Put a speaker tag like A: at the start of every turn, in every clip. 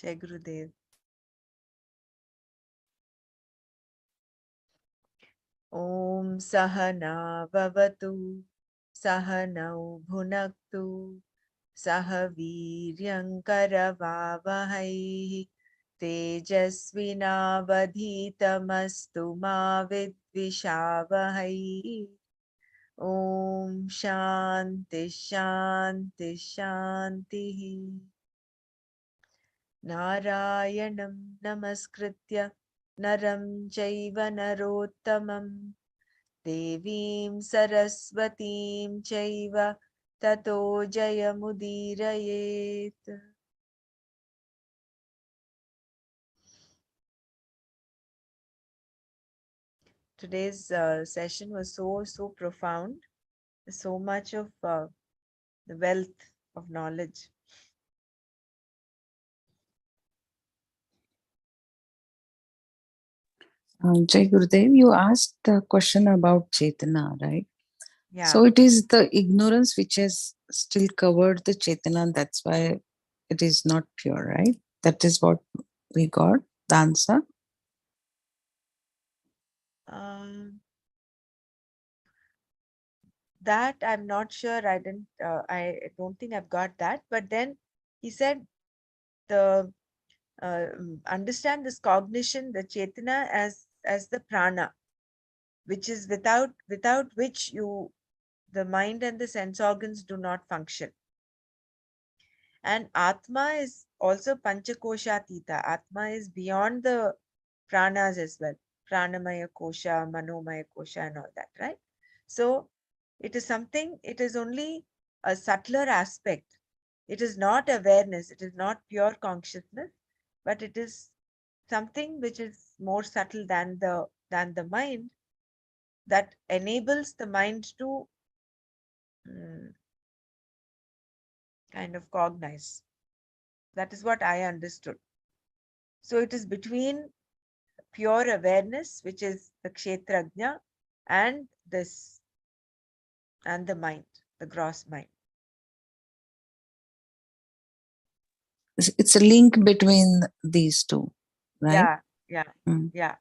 A: Jai Gurudev. Om Sahana Bhavatu Sahanau Bhunaktu Sah Viryam Karavavahai Tejasvinavadhitamastu ma vidvishavahai. Om Shanti Shanti Shanti. Narayanam Namaskritya Naram Chaiva Narottamam Devim Saraswatim Chaiva Tato Jayamudirayet. Today's session was so profound. So much of the wealth of knowledge.
B: Jai Gurudev, you asked the question about Chetana, right?
A: Yeah.
B: So it is the ignorance which has still covered the Chetana. That's why it is not pure, right? That is what we got, the answer.
A: That I'm not sure. I don't think I've got that. But then he said the understand this cognition, the Chetana, as the prana, which is without which the mind and the sense organs do not function. And Atma is also Panchakoshatita. Atma is beyond the pranas as well. Pranamaya kosha, manomaya kosha, and all that, right? So it is something, it is only a subtler aspect. It is not awareness, it is not pure consciousness, but it is something which is more subtle than the mind, that enables the mind to kind of cognize. That is what I understood. So it is between pure awareness, which is the kshetrajna, and this, and the mind, the gross mind.
B: It's a link between these two, right?
A: Yeah. Yeah.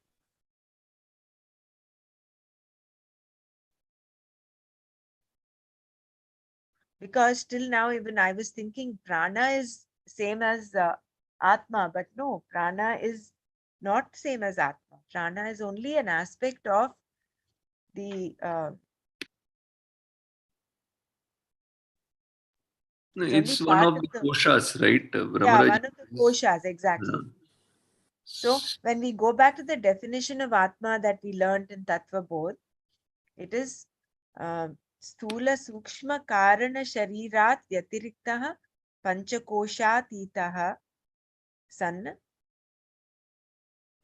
A: Because till now, even I was thinking prana is same as atma, but no, prana is not same as atma. Prana is only an aspect of the
C: it's one of the koshas, right?
A: Yeah, one of the koshas, exactly. So when we go back to the definition of Atma that we learned in Tattva Bodh, it is Sthula Sukshma Karana Sharirat Yatiriktaha Panchakoshatitaha San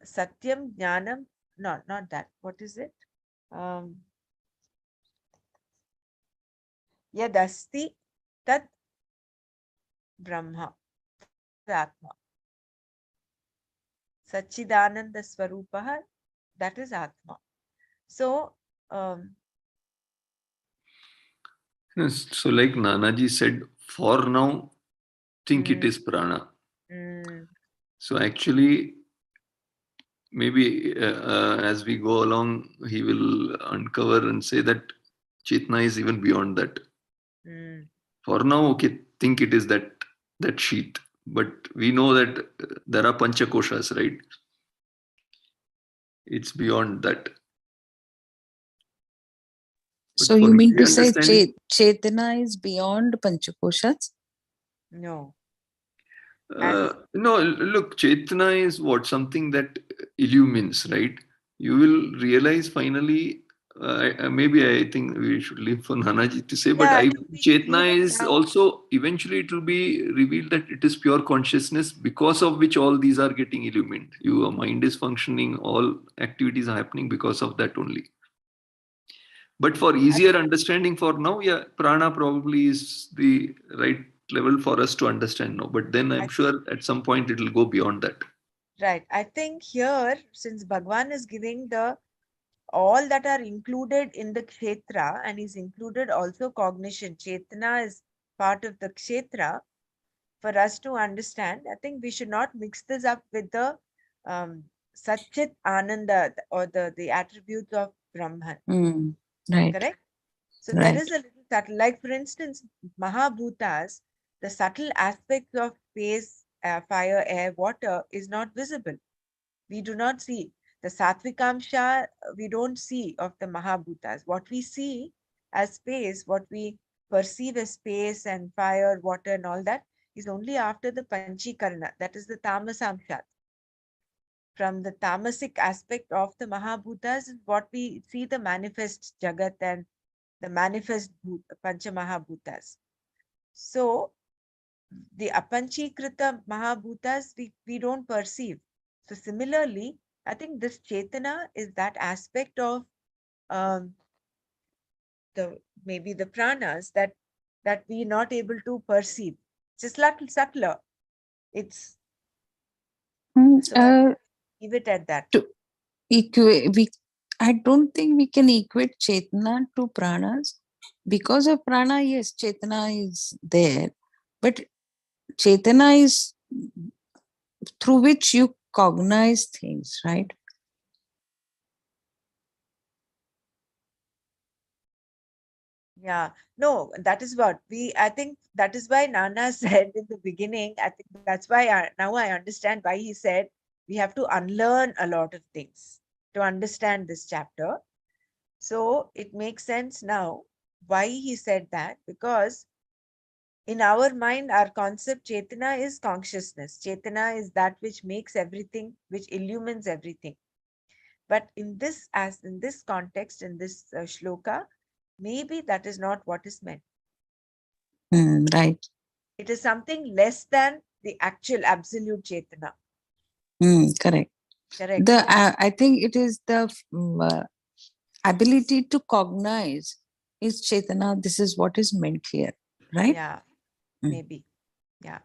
A: Satyam Jnanam. No, not that. What is it? Yadasti Tat Brahma. Atma. Sachidananda Swarupaha, that is Atma. So,
C: yes, so like Nanaji said, for now, think it is prana. So actually, maybe as we go along, he will uncover and say that Chetna is even beyond that. For now, okay, think it is that sheath. But we know that there are panchakoshas, right? It's beyond that. But
B: so you mean to say Chetana is beyond Panchakoshas?
A: No.
C: No, look, Chetana is what? Something that illumines, right? You will realize finally, maybe I think we should leave for Nanaji to say, but Chetana is also, eventually it will be revealed that it is pure consciousness because of which all these are getting illumined. Your mind is functioning, all activities are happening because of that only. But for easier understanding for now, yeah, prana probably is the right level for us to understand now. But then I'm sure at some point it will go beyond that.
A: Right. I think here, since Bhagwan is giving all that are included in the kshetra, and is included also cognition. Chetana is part of the kshetra. for us to understand. I think we should not mix this up with the um, Satchit Ananda or the attributes of Brahman.
B: Mm. Right.
A: Correct? So there
B: Right.
A: is a little subtle, like for instance, Mahabhutas, the subtle aspects of space, fire, air, water is not visible. We do not see the Sattvikamsha, we don't see of the Mahabhutas. What we see as space, what we perceive as space and fire, water, and all that is only after the Panchikarana, that is the Tamasamsha. From the tamasic aspect of the Mahabhutas is what we see the manifest Jagat and the manifest Pancha Mahabhutas. So the apanchikrita Mahabhutas we don't perceive. So similarly, I think this Chetana is that aspect of um, the maybe the pranas that we not able to perceive. It's just like subtler. It's
B: Mm,
A: so I think leave it at that.
B: to we I don't think we can equate Chetana to pranas. Because of prana, yes, Chetana is there, but Chetana is through which you cognize things, right?
A: Yeah, no, that is what I think that is why Nana said in the beginning. I think that's why now I understand why he said we have to unlearn a lot of things to understand this chapter. So it makes sense now why he said that, because in our mind, our concept Chetana is consciousness. Chetana is that which makes everything, which illumines everything. But in this, as in this context, in this shloka, maybe that is not what is meant.
B: Mm, right.
A: It is something less than the actual absolute Chetana.
B: Mm, correct.
A: Correct.
B: The I think it is the ability to cognize is Chetana. This is what is meant here, right?
A: Yeah,
B: Mm.
A: maybe. Yeah.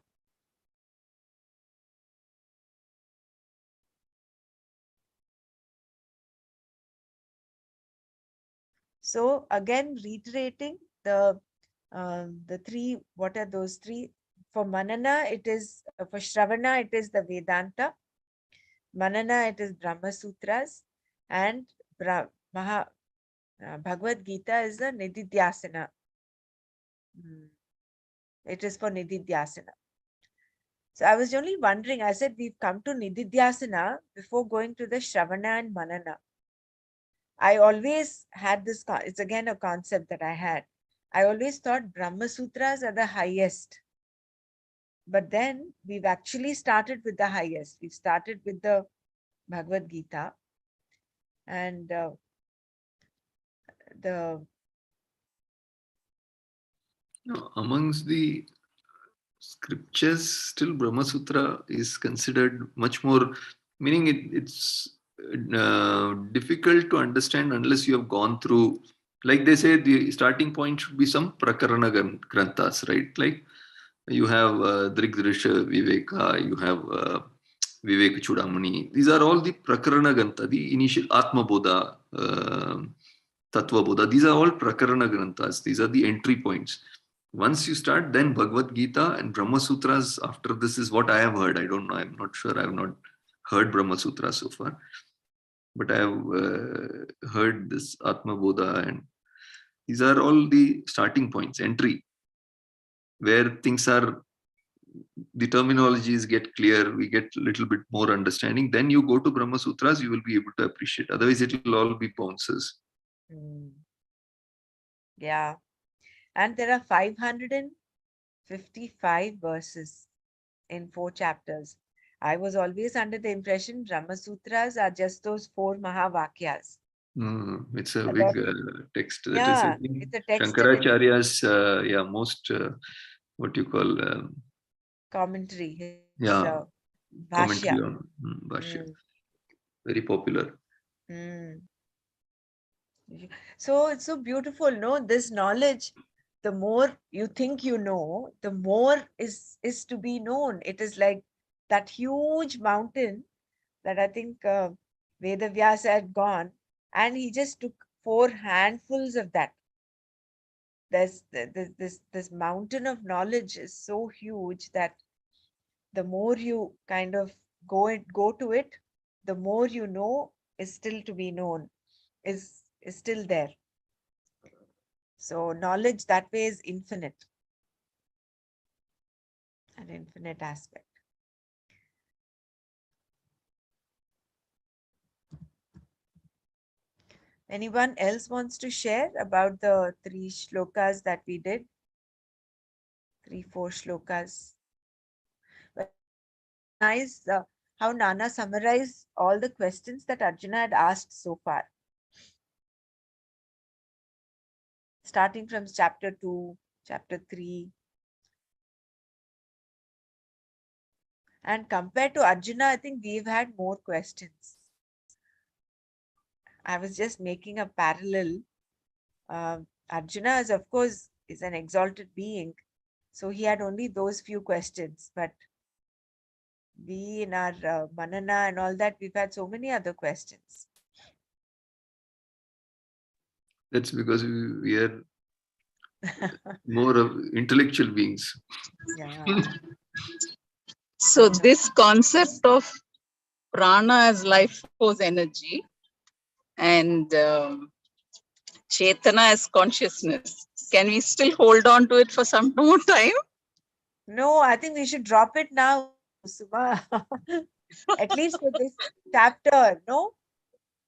A: So again, reiterating the three, what are those three? For Manana, it is for Shravana, it is the Vedanta. Manana, it is Brahma Sutras, and Bhagavad Gita is the Nididhyasana. Mm, it is for Nididhyasana. So I was only wondering, I said we've come to Nididhyasana before going to the Shravana and Manana. I always had this, it's again a concept that I had. I always thought Brahma Sutras are the highest. But then we've actually started with the highest. We've started with the Bhagavad Gita, and the
C: Amongst the scriptures, still Brahma Sutra is considered much more, meaning it's difficult to understand unless you have gone through, like they say, the starting point should be some Prakarana Granthas, right? Like you have Drigdrisha Viveka, you have Vivek Chudamani. These are all the Prakarana Grantha, the initial Atma Bodha, Tattva Bodha. These are all Prakarana Granthas. These are the entry points. Once you start, then Bhagavad Gita and Brahma Sutras after this is what I have heard. I don't know. I'm not sure. I have not heard Brahma Sutras so far. But I have heard this Atma Bodha, and these are all the starting points, entry, where things are, the terminologies get clear, we get a little bit more understanding. Then you go to Brahma Sutras, you will be able to appreciate. Otherwise, it will all be bounces.
A: mm, yeah, and there are 555 verses in 4 chapters. I was always under the impression Brahma Sutras are just those 4 Mahavakyas.
C: It's a
A: That
C: big text. That is, I
A: yeah,
C: think,
A: it's a text in its
C: Shankaracharya's, yeah, most, what you call,
A: commentary, his
C: yeah,
A: bhashya.
C: commentary on Bhashya.
A: Mm,
C: Very popular.
A: mm. So it's so beautiful, no? This knowledge, the more you think you know, the more is to be known. It is like that huge mountain that I think Vedavyasa had gone, and he just took 4 handfuls of that. This mountain of knowledge is so huge that the more you kind of go to it, the more you know is still to be known, is still there. So knowledge that way is infinite, an infinite aspect. Anyone else wants to share about the three shlokas that we did? Three, four shlokas. But it was very nice how Nana summarized all the questions that Arjuna had asked so far, starting from chapter 2, chapter 3. And compared to Arjuna, I think we've had more questions. I was just making a parallel. Arjuna is, of course, is an exalted being. So he had only those few questions. But we in our Manana and all that, we've had so many other questions.
C: That's because we are more of intellectual beings.
A: Yeah.
D: So this concept of prana as life force energy and chetana as consciousness, can we still hold on to it for some more time?
A: No, I think we should drop it now, Suma. At least for this chapter, no?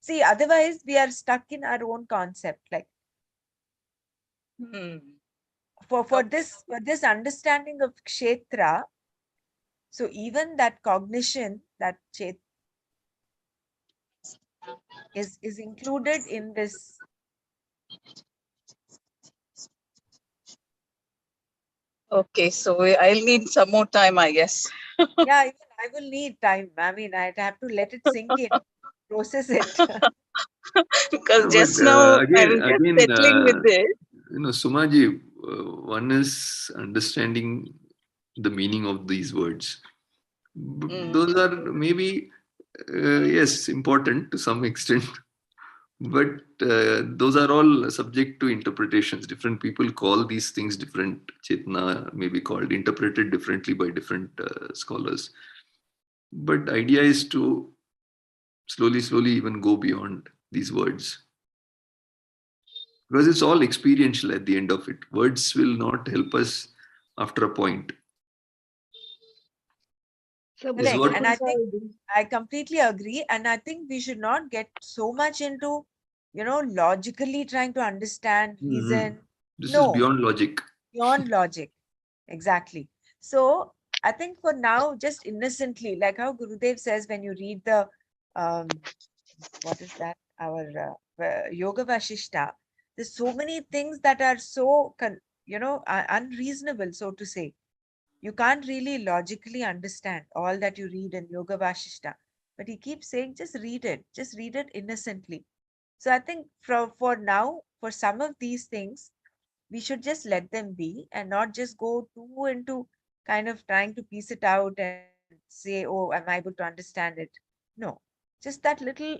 A: See, otherwise we are stuck in our own concept. Like
D: Hmm.
A: for
D: Okay.
A: this understanding of kshetra, so even that cognition, that chet is included in this.
D: Okay, so I'll need some more time, I guess.
A: Yeah, even I will need time. I mean, I'd have to let it sink in, process it.
D: Because
C: No, but
D: just now I
C: again,
D: was just
C: again,
D: settling with this.
C: Sumaji, one is understanding the meaning of these words.
D: Mm.
C: Those are maybe, yes, important to some extent, but those are all subject to interpretations. Different people call these things different. Chetna may be called, interpreted differently by different scholars. But idea is to slowly even go beyond these words, because it's all experiential at the end of it. Words will not help us after a point.
D: So
C: This is
A: Correct.
C: what.
A: And I
D: because
A: think I completely agree. And I think we should not get so much into, logically trying to understand,
C: Mhm.
A: reason.
C: This is
A: No,
C: beyond logic.
A: beyond logic. Exactly. So I think for now, just innocently, like how Gurudev says when you read the, um, what is that? Our Yoga Vashishta. There's so many things that are so, unreasonable, so to say. You can't really logically understand all that you read in Yoga Vashishta. But he keeps saying, just read it innocently. So I think for now, for some of these things, we should just let them be and not just go too into kind of trying to piece it out and say, oh, am I able to understand it? No, just that little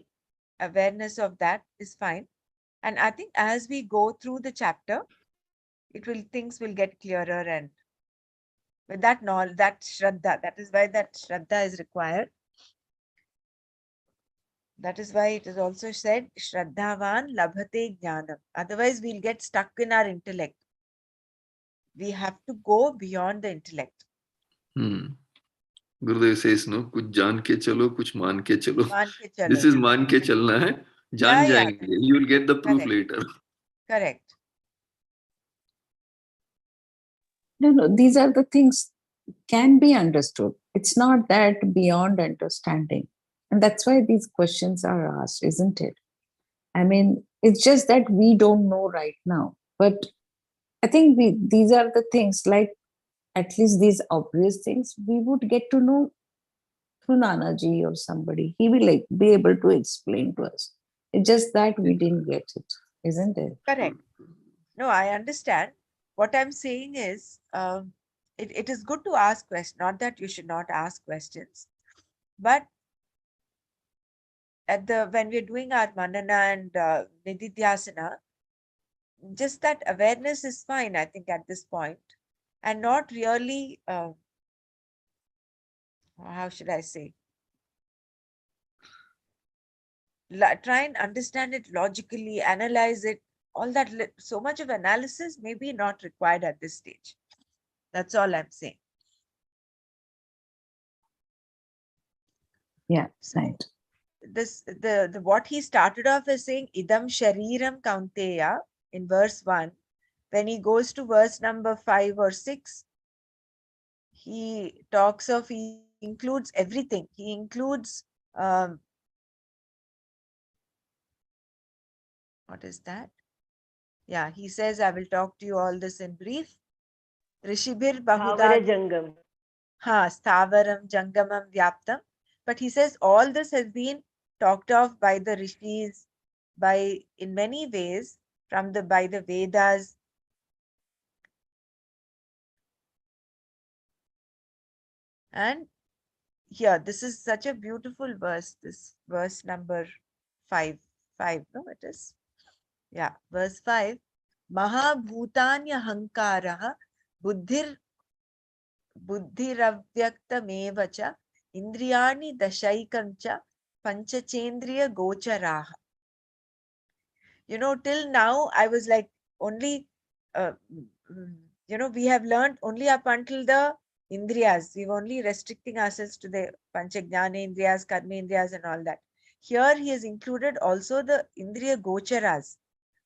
A: awareness of that is fine. And I think as we go through the chapter, things will get clearer, and with that knowledge, that shraddha, that is why that shraddha is required. That is why it is also said, Shraddhavan labhate jnanam. Otherwise, we'll get stuck in our intellect. We have to go beyond the intellect.
C: Hmm. Gurudev says, no, कुछ जान के चलो, कुछ मान के चलो.
A: मान के
C: This
A: chalo.
C: is मान के चलना है. जान
A: Yeah,
C: जाएंगे. You will get the proof
A: correct,
C: later.
A: correct.
B: No, these are the things can be understood. It's not that beyond understanding. And that's why these questions are asked, isn't it? I mean, it's just that we don't know right now. But I think these are the things, like at least these obvious things, we would get to know through Nanaji or somebody. He will like be able to explain to us. It's just that we didn't get it, isn't it?
A: Correct. No, I understand. What I'm saying is, it is good to ask questions, not that you should not ask questions. But at the when we're doing our manana and nididhyasana, just that awareness is fine, I think, at this point, and not really how should I say, try and understand it logically, analyze it, all that. So much of analysis may be not required at this stage. That's all I'm saying.
B: Yeah,
A: So
B: right.
A: this the what he started off as saying idam shariram kaunteya in verse 1. When he goes to verse number 5 or 6, he talks of, he includes everything. He includes um, what is that? Yeah, he says, I will talk to you all this in brief. Rishibir Bahudad
E: Jangam.
A: Stavaram Jangamam Vyaptam. But he says all this has been talked of by the rishis, by in many ways, from the by the Vedas. And here, this is such a beautiful verse, this verse number 5. 5, no, it is. Yeah, verse 5. Mahabhutanya Hankaraha Buddhir Buddhiravyaktamev cha Indriyani Dashaikancha Panchachendriya Gocharaha. Till now I was like only, uh, we have learned only up until the Indriyas. We've only restricting ourselves to the Panchagnana Indriyas, Karma Indriyas, and all that. Here he has included also the Indriya Gocharas,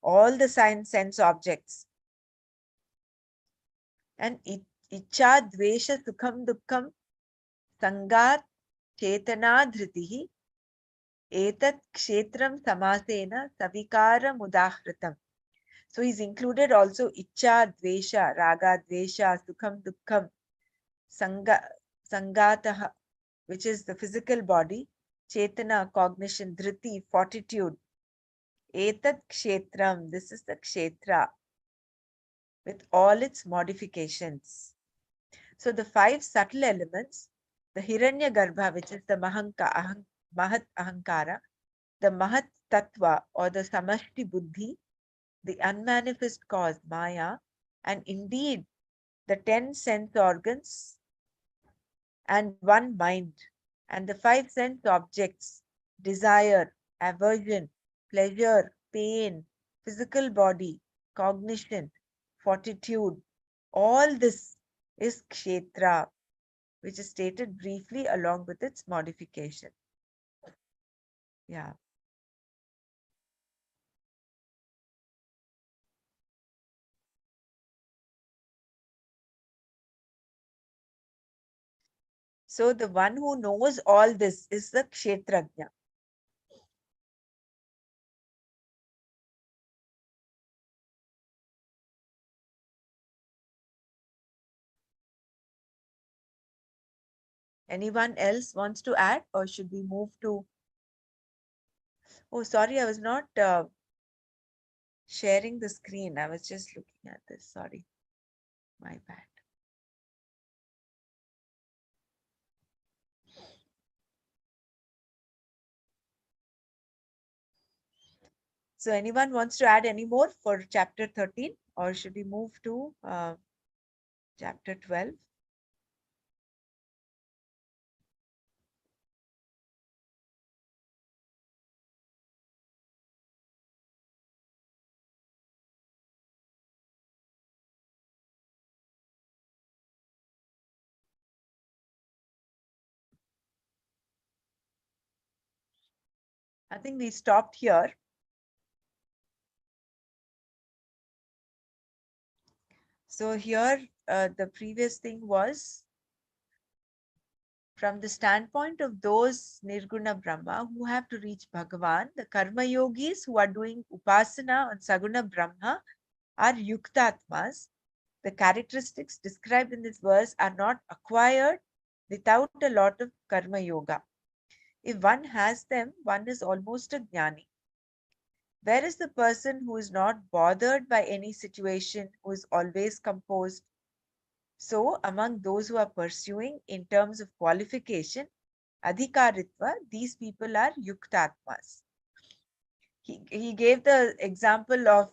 A: all the sense objects. And Icha Dvesha Sukham Dukkham Sangat Chetana Dhritihi Etat Kshetram Samasena Savikara Mudahritam. So he's included also Icha, Dvesha, Raga, Dvesha, Sukham, Dukkham, Sangataha, which is the physical body, Chetana, cognition, Dhriti, fortitude, Etat Kshetram, this is the Kshetra, with all its modifications. So the 5 subtle elements, the Hiranya Garbha, which is the Mahat Ahankara, the Mahat Tattva or the Samashti Buddhi, the unmanifest cause, Maya, and indeed the 10 sense organs and 1 mind, and the 5 sense objects, desire, aversion, pleasure, pain, physical body, cognition, fortitude. All this is Kshetra, which is stated briefly along with its modification. Yeah. So the one who knows all this is the Kshetrajna. Anyone else wants to add, or should we move to? Oh, sorry, I was not sharing the screen. I was just looking at this. Sorry, my bad. So anyone wants to add any more for chapter 13, or should we move to chapter 12? I think we stopped here. So here, the previous thing was from the standpoint of those Nirguna Brahma who have to reach Bhagavan, the Karma Yogis who are doing Upasana on Saguna Brahma are Yuktatmas. The characteristics described in this verse are not acquired without a lot of Karma Yoga. If one has them, one is almost a Jnani. Where is the person who is not bothered by any situation, who is always composed? So, among those who are pursuing in terms of qualification, Adhikaritva, these people are Yuktatmas. He gave the example of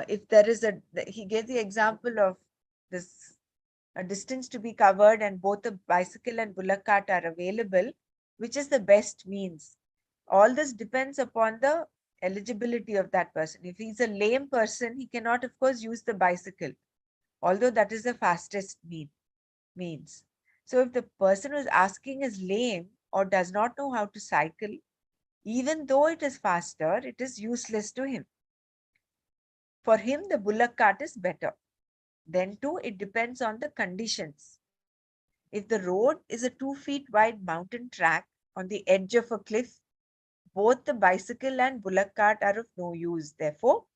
A: if there is he gave the example of this a distance to be covered, and both a bicycle and bullock cart are available, which is the best means? All this depends upon the eligibility of that person. If he's a lame person, he cannot, of course, use the bicycle, although that is the fastest means. So if the person who's asking is lame or does not know how to cycle, even though it is faster, it is useless to him. For him, the bullock cart is better. Then too, it depends on the conditions. If the road is a 2 feet wide mountain track on the edge of a cliff, both the bicycle and bullock cart are of no use. Therefore,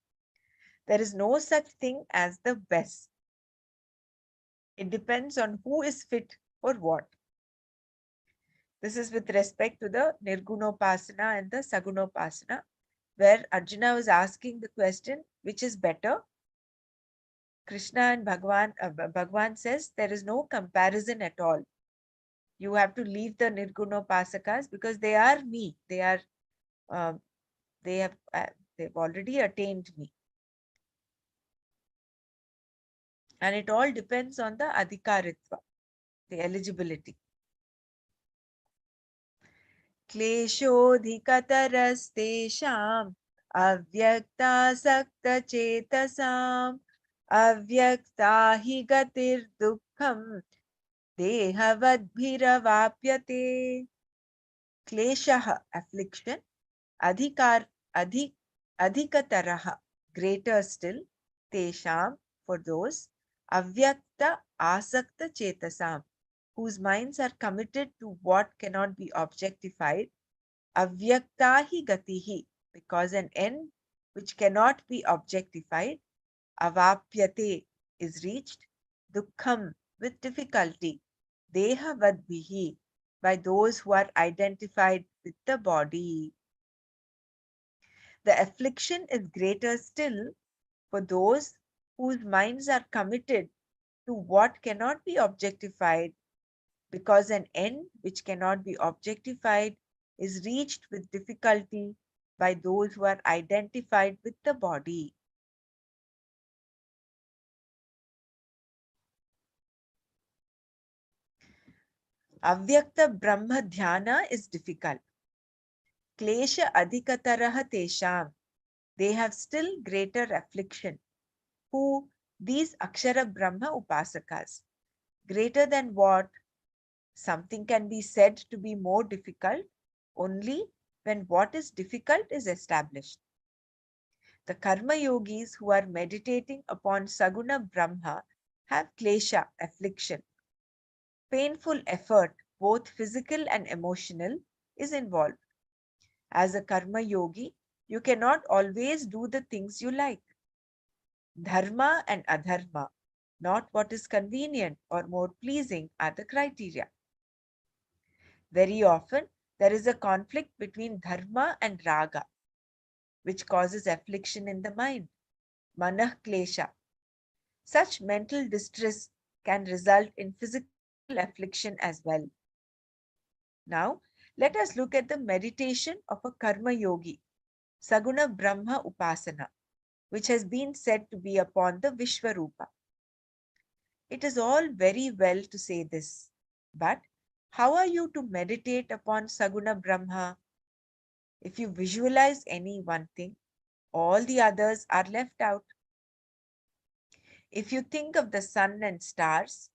A: there is no such thing as the best. It depends on who is fit for what. This is with respect to the Nirgunopasana and the Sagunopasana, where Arjuna was asking the question, which is better? Krishna and Bhagwan says there is no comparison at all. You have to leave the Nirgunopasakas because they are me. Um, they have they've already attained me. And it all depends on the adhikaritva, the eligibility. क्लेशोऽधिकतरस्तेषाम् अव्यक्तासक्तचेतसाम् अव्यक्ता हि गतिर्दुःखम् देहवद्भिरवाप्यते. Kleshah, affliction, adhikar, adhikataraha, greater still, tesham, for those, avyakta asakta chetasam, whose minds are committed to what cannot be objectified, avyaktahi gatihi, because an end which cannot be objectified, avapyate, is reached, dukkham, with difficulty, deha vadbihi, by those who are identified with the body. The affliction is greater still for those whose minds are committed to what cannot be objectified, because an end which cannot be objectified is reached with difficulty by those who are identified with the body. Avyakta Brahma Dhyana is difficult. Klesha Adhikataraha Tesham, they have still greater affliction. Who? These Akshara Brahma Upasakas. Greater than what? Something can be said to be more difficult only when what is difficult is established. The Karma Yogis who are meditating upon Saguna Brahma have klesha, affliction. Painful effort, both physical and emotional, is involved. As a Karma Yogi, you cannot always do the things you like. Dharma and adharma, not what is convenient or more pleasing, are the criteria. Very often, there is a conflict between dharma and raga, which causes affliction in the mind, manah klesha. Such mental distress can result in physical affliction as well. Now, let us look at the meditation of a karma yogi, Saguna Brahma Upasana, which has been said to be upon the Vishwarupa. It is all very well to say this, but how are you to meditate upon Saguna Brahma? If you visualize any one thing, all the others are left out. If you think of the sun and stars,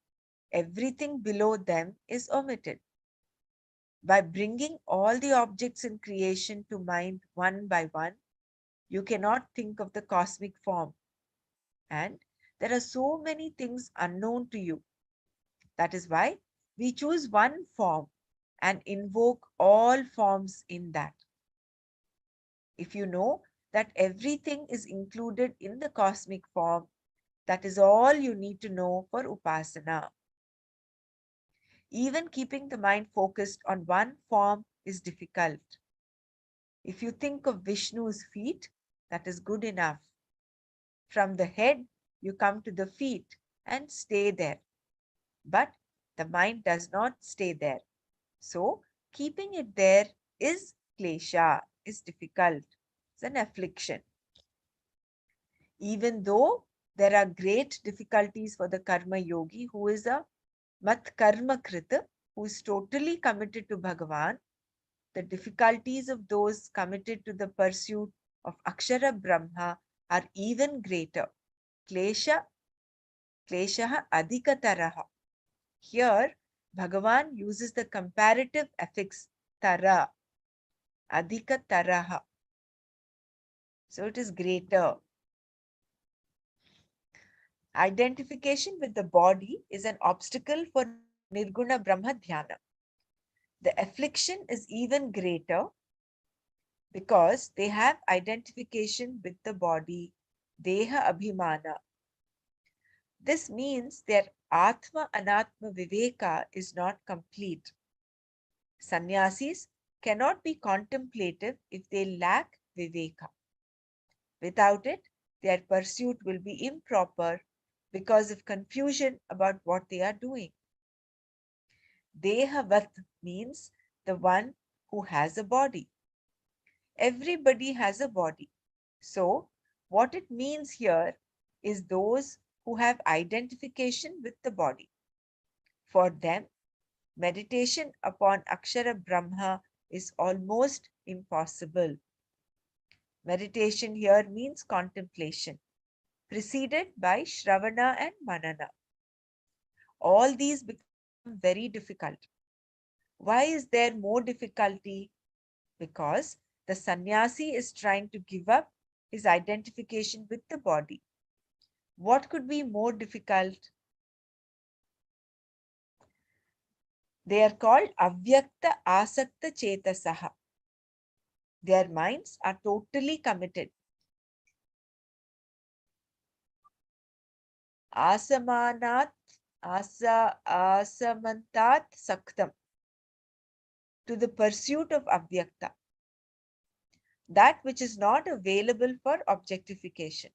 A: everything below them is omitted. By bringing all the objects in creation to mind one by one, you cannot think of the cosmic form. And there are so many things unknown to you. That is why we choose one form and invoke all forms in that. If you know that everything is included in the cosmic form, that is all you need to know for Upasana. Even keeping the mind focused on one form is difficult. If you think of Vishnu's feet, that is good enough. From the head, you come to the feet and stay there. But the mind does not stay there. So, keeping it there is klesha, is difficult. It's an affliction. Even though There are great difficulties for the karma yogi who is a mat karma krita, who is totally committed to Bhagavan. The difficulties of those committed to the pursuit of Akshara Brahma are even greater. Klesha, kleshaha adhikataraha. Here, Bhagavan uses the comparative affix tara, adhikataraha. So it is greater. Identification with the body is an obstacle for Nirguna Brahma Dhyana. The affliction is even greater because they have identification with the body, Deha Abhimana. This means their Atma Anatma Viveka is not complete. Sannyasis cannot be contemplative if they lack Viveka. Without it, their pursuit will be improper because of confusion about what they are doing. Dehavat means the one who has a body. Everybody has a body. So, what it means here is those who have identification with the body. For them, meditation upon Akshara Brahma is almost impossible. Meditation here means contemplation, preceded by Shravana and Manana. All these become very difficult. Why is there more difficulty? Because the sannyasi is trying to give up his identification with the body. What could be more difficult? They are called avyakta asakta chetasaha. Their minds are totally committed. Asamanat asamantat saktam, to the pursuit of avyakta, that which is not available for objectification.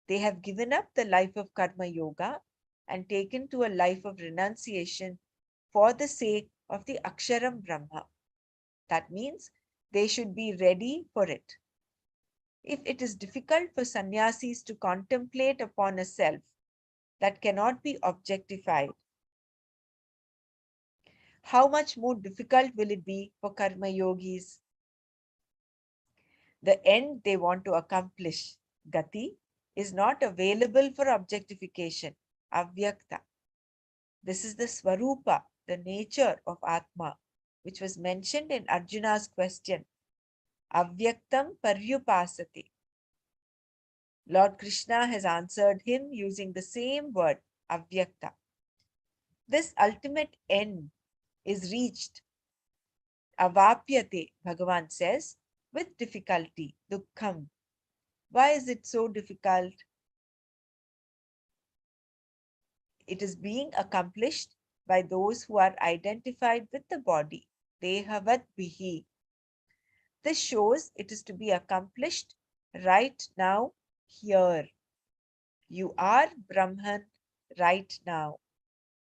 A: They have given up the life of karma yoga and taken to a life of renunciation for the sake of the Aksharam Brahma. That means they should be ready for it. If it is difficult for sannyasis to contemplate upon a self that cannot be objectified, how much more difficult will it be for karma yogis? The end they want to accomplish, gati, is not available for objectification, avyakta. This is the swarupa, the nature of Atma, which was mentioned in Arjuna's question, avyaktam paryupasati. Lord Krishna has answered him using the same word, avyakta. This ultimate end is reached, avapyate, Bhagavan says, with difficulty, dukkham. Why is it so difficult? It is being accomplished by those who are identified with the body, dehavat bihi. This shows it is to be accomplished right now, here. You are Brahman right now.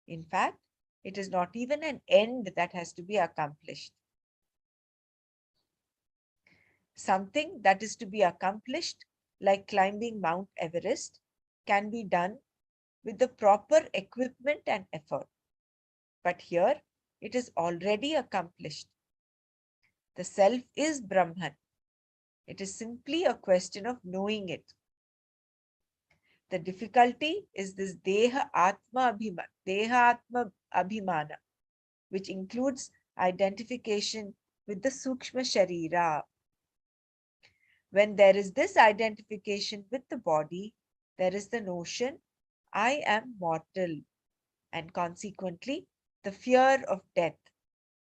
A: In fact, it is not even an end that has to be accomplished. Something that is to be accomplished, like climbing Mount Everest, can be done with the proper equipment and effort. But here, it is already accomplished. The self is Brahman. It is simply a question of knowing it. The difficulty is this Deha Atma Abhimana, which includes identification with the Sukshma Sharira. When there is this identification with the body, there is the notion, I am mortal, and consequently, the fear of death,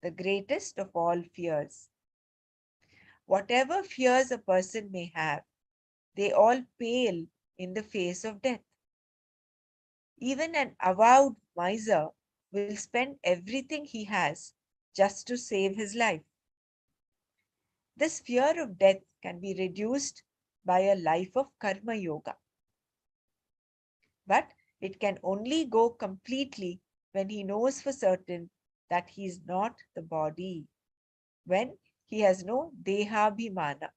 A: the greatest of all fears. Whatever fears a person may have, they all pale in the face of death. Even an avowed miser will spend everything he has just to save his life. This fear of death can be reduced by a life of karma yoga. But it can only go completely when he knows for certain that he is not the body, when he has no dehabhimana.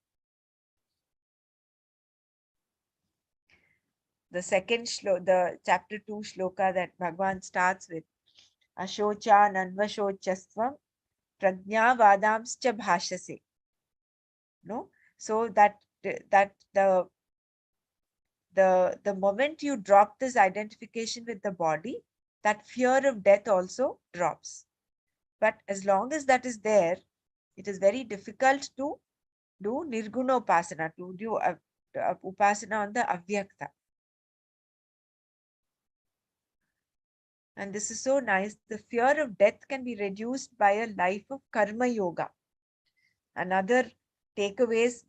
A: the second the chapter 2 shloka that Bhagwan starts with, Ashocha Nanvashochastvam Prajnavadamscha Bhashase. No? So that the moment you drop this identification with the body, that fear of death also drops. But as long as that is there, it is very difficult to do nirguna upasana, to do upasana on the avyakta. And this is so nice. The fear of death can be reduced by a life of karma yoga. Another takeaways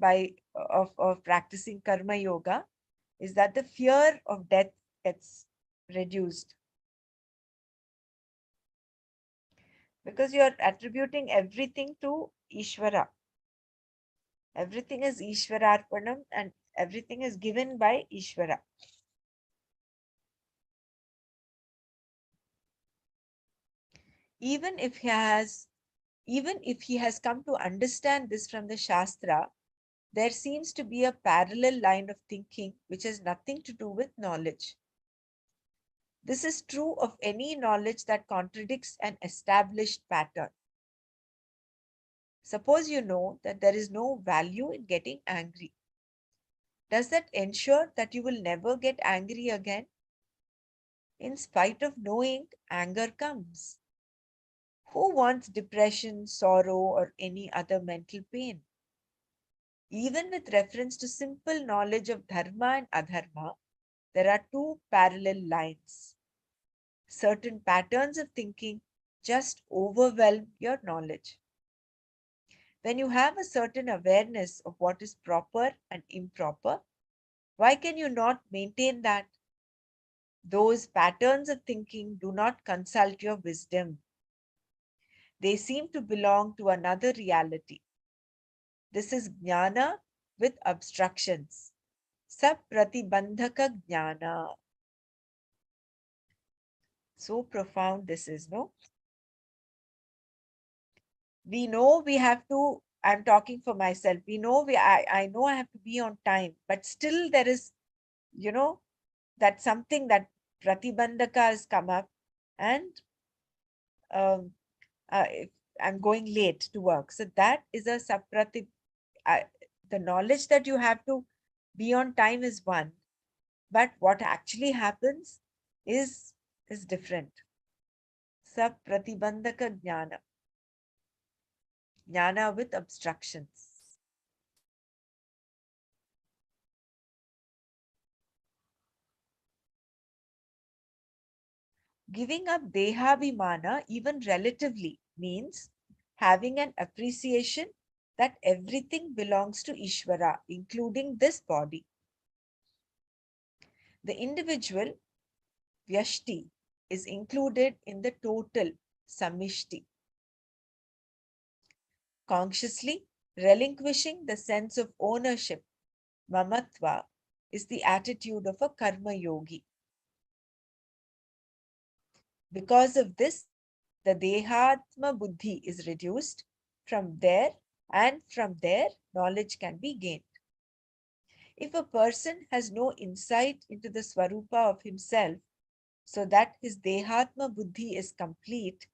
A: of practicing karma yoga is that the fear of death gets reduced. Because you are attributing everything to Ishvara. Everything is Ishvararpanam and everything is given by Ishvara. Even if he has come to understand this from the Shastra, there seems to be a parallel line of thinking which has nothing to do with knowledge. This is true of any knowledge that contradicts an established pattern. Suppose you know that there is no value in getting angry. Does that ensure that you will never get angry again? In spite of knowing, anger comes. Who wants depression, sorrow, or any other mental pain? Even with reference to simple knowledge of dharma and adharma, there are two parallel lines. Certain patterns of thinking just overwhelm your knowledge. When you have a certain awareness of what is proper and improper, why can you not maintain that? Those patterns of thinking do not consult your wisdom. They seem to belong to another reality. This is jnana with obstructions. Sapratibandhaka jnana. So profound this is, no? We know we have to, I'm talking for myself, we know I know I have to be on time, but still there is, that something that pratibandhaka has come up, and um, if I'm going late to work. So that is a the knowledge that you have to be on time is one, but what actually happens is different. Sapratibandhaka jnana. Jnana with obstructions. Giving up dehabhimana, even relatively, means having an appreciation that everything belongs to Ishvara, including this body. The individual, Vyashti, is included in the total, Samishti. Consciously relinquishing the sense of ownership, Mamatva, is the attitude of a karma yogi. Because of this, the Dehatma Buddhi is reduced. From there, knowledge can be gained. If a person has no insight into the Swarupa of himself, so that his Dehatma Buddhi is complete,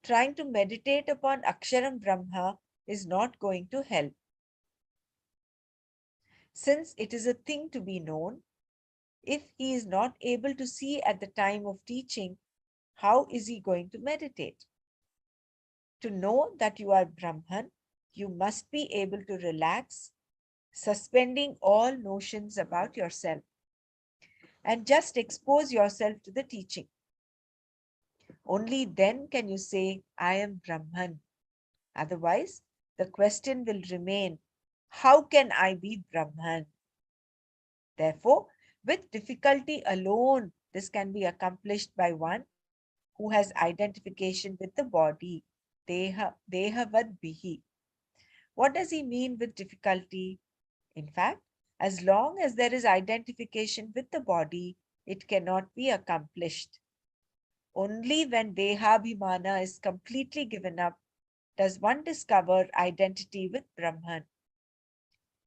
A: trying to meditate upon Aksharam Brahma is not going to help. Since it is a thing to be known, if he is not able to see at the time of teaching, how is he going to meditate? To know that you are Brahman, you must be able to relax, suspending all notions about yourself, and just expose yourself to the teaching. Only then can you say, I am Brahman. Otherwise, the question will remain, how can I be Brahman? Therefore, with difficulty alone, this can be accomplished by one who has identification with the body, dehavad bihi. What does he mean with difficulty? In fact, as long as there is identification with the body, it cannot be accomplished. Only when dehabhimana is completely given up does one discover identity with Brahman.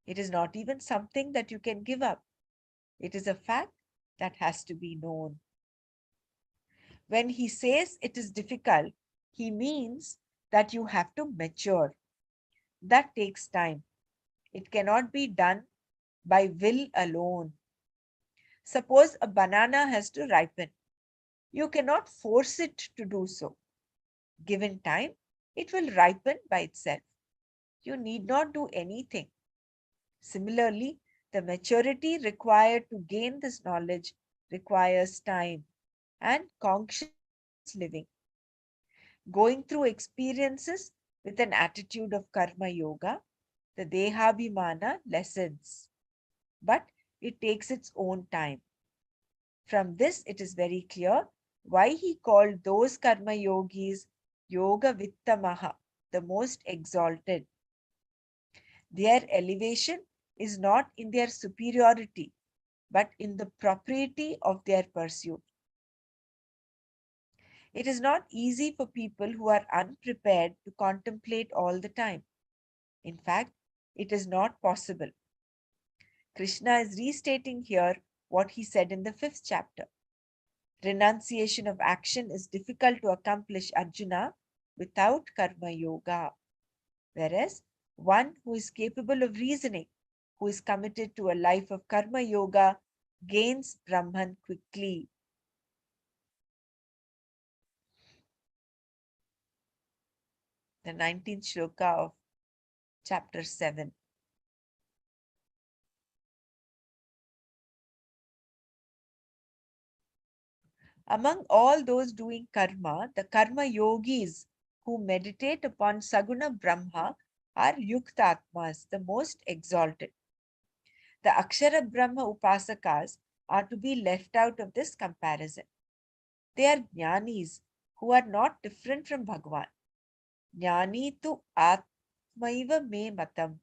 A: It is not even something that you can give up. It is a fact that has to be known. When he says it is difficult, he means that you have to mature. That takes time. It cannot be done by will alone. Suppose a banana has to ripen. You cannot force it to do so. Given time, it will ripen by itself. You need not do anything. Similarly, the maturity required to gain this knowledge requires time and conscious living. Going through experiences with an attitude of karma yoga, the Dehabhimana lessens, but it takes its own time. From this, it is very clear why he called those karma yogis Yoga Vittamaha, the most exalted. Their elevation is not in their superiority, but in the propriety of their pursuit. It is not easy for people who are unprepared to contemplate all the time. In fact, it is not possible. Krishna is restating here what he said in the 5th chapter. Renunciation of action is difficult to accomplish, Arjuna, without karma yoga. Whereas one who is capable of reasoning, who is committed to a life of karma yoga, gains Brahman quickly. The 19th shloka of chapter 7. Among all those doing karma, the karma yogis who meditate upon Saguna Brahma are Yuktatmas, the most exalted. The Akshara Brahma Upasakas are to be left out of this comparison. They are jnanis who are not different from Bhagavan. Jnani tu atmaiva me matam.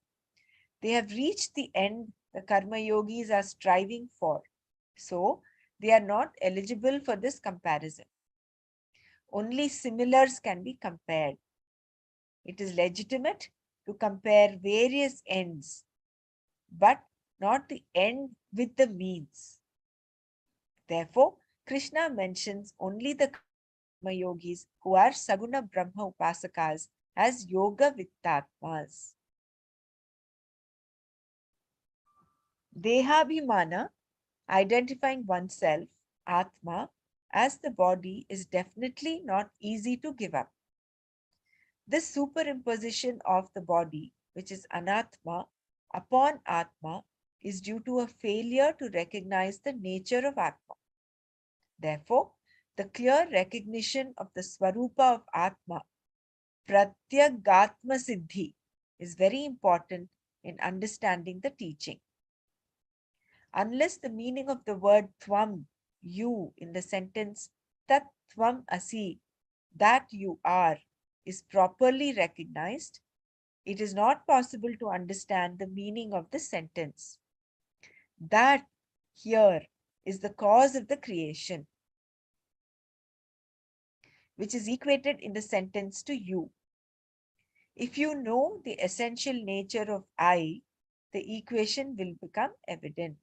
A: They have reached the end the karma yogis are striving for. So, they are not eligible for this comparison. Only similars can be compared. It is legitimate to compare various ends, but not the end with the means. Therefore, Krishna mentions only the karma yogis who are Saguna Brahma Upasakas as Yoga Vittatmas. Dehabhimana, identifying oneself, Atma, as the body is definitely not easy to give up. This superimposition of the body, which is Anatma, upon Atma, is due to a failure to recognize the nature of Atma. Therefore, the clear recognition of the Swarupa of Atma, Pratyagatma Siddhi, is very important in understanding the teaching. Unless the meaning of the word Tvam, you, in the sentence Tat Tvam Asi, that you are, is properly recognized, it is not possible to understand the meaning of the sentence. That here is the cause of the creation, which is equated in the sentence to you. If you know the essential nature of I, the equation will become evident.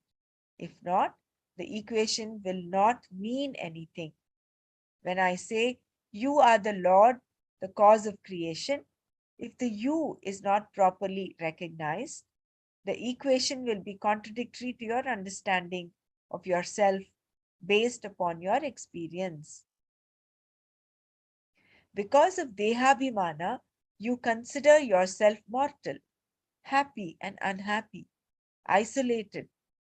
A: If not, the equation will not mean anything. When I say, you are the Lord, the cause of creation, if the you is not properly recognized, the equation will be contradictory to your understanding of yourself based upon your experience. Because of Dehabhimana, you consider yourself mortal, happy and unhappy, isolated,